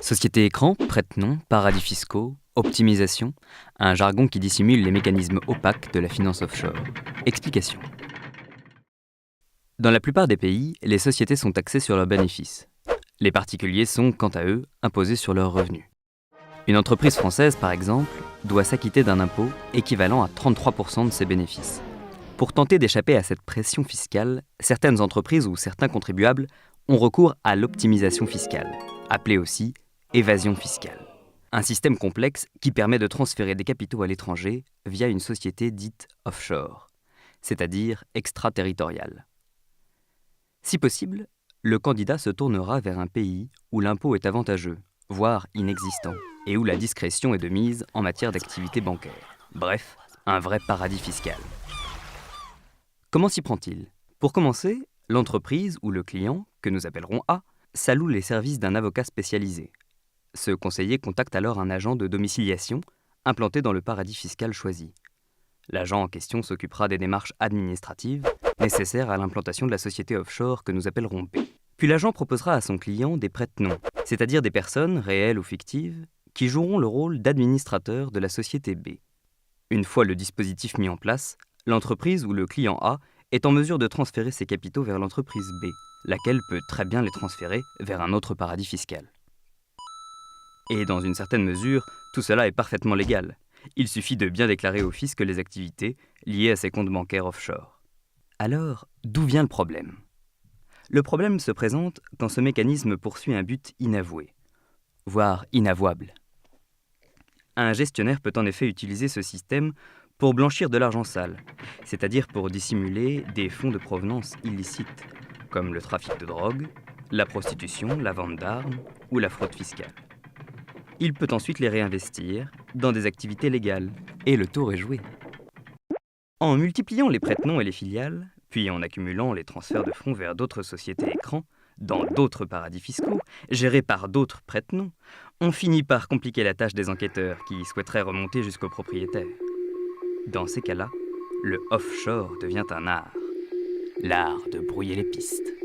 Société écran, prête-nom, paradis fiscaux, optimisation, un jargon qui dissimule les mécanismes opaques de la finance offshore. Explication. Dans la plupart des pays, les sociétés sont taxées sur leurs bénéfices. Les particuliers sont, quant à eux, imposés sur leurs revenus. Une entreprise française, par exemple, doit s'acquitter d'un impôt équivalent à 33% de ses bénéfices. Pour tenter d'échapper à cette pression fiscale, certaines entreprises ou certains contribuables ont recours à l'optimisation fiscale, appelée aussi évasion fiscale. Un système complexe qui permet de transférer des capitaux à l'étranger via une société dite offshore, c'est-à-dire extraterritoriale. Si possible, le candidat se tournera vers un pays où l'impôt est avantageux, voire inexistant, et où la discrétion est de mise en matière d'activité bancaire. Bref, un vrai paradis fiscal. Comment s'y prend-il ? Pour commencer, l'entreprise ou le client, que nous appellerons A, s'alloue les services d'un avocat spécialisé. Ce conseiller contacte alors un agent de domiciliation implanté dans le paradis fiscal choisi. L'agent en question s'occupera des démarches administratives nécessaires à l'implantation de la société offshore que nous appellerons B. Puis l'agent proposera à son client des prête-noms, c'est-à-dire des personnes, réelles ou fictives, qui joueront le rôle d'administrateurs de la société B. Une fois le dispositif mis en place, l'entreprise ou le client A est en mesure de transférer ses capitaux vers l'entreprise B, laquelle peut très bien les transférer vers un autre paradis fiscal. Et dans une certaine mesure, tout cela est parfaitement légal. Il suffit de bien déclarer au fisc les activités liées à ces comptes bancaires offshore. Alors, d'où vient le problème ? Le problème se présente quand ce mécanisme poursuit un but inavoué, voire inavouable. Un gestionnaire peut en effet utiliser ce système pour blanchir de l'argent sale, c'est-à-dire pour dissimuler des fonds de provenance illicite, comme le trafic de drogue, la prostitution, la vente d'armes ou la fraude fiscale. Il peut ensuite les réinvestir dans des activités légales, et le tour est joué. En multipliant les prête-noms et les filiales, puis en accumulant les transferts de fonds vers d'autres sociétés écrans, dans d'autres paradis fiscaux, gérés par d'autres prête-noms, on finit par compliquer la tâche des enquêteurs qui souhaiteraient remonter jusqu'aux propriétaires. Dans ces cas-là, le offshore devient un art, l'art de brouiller les pistes.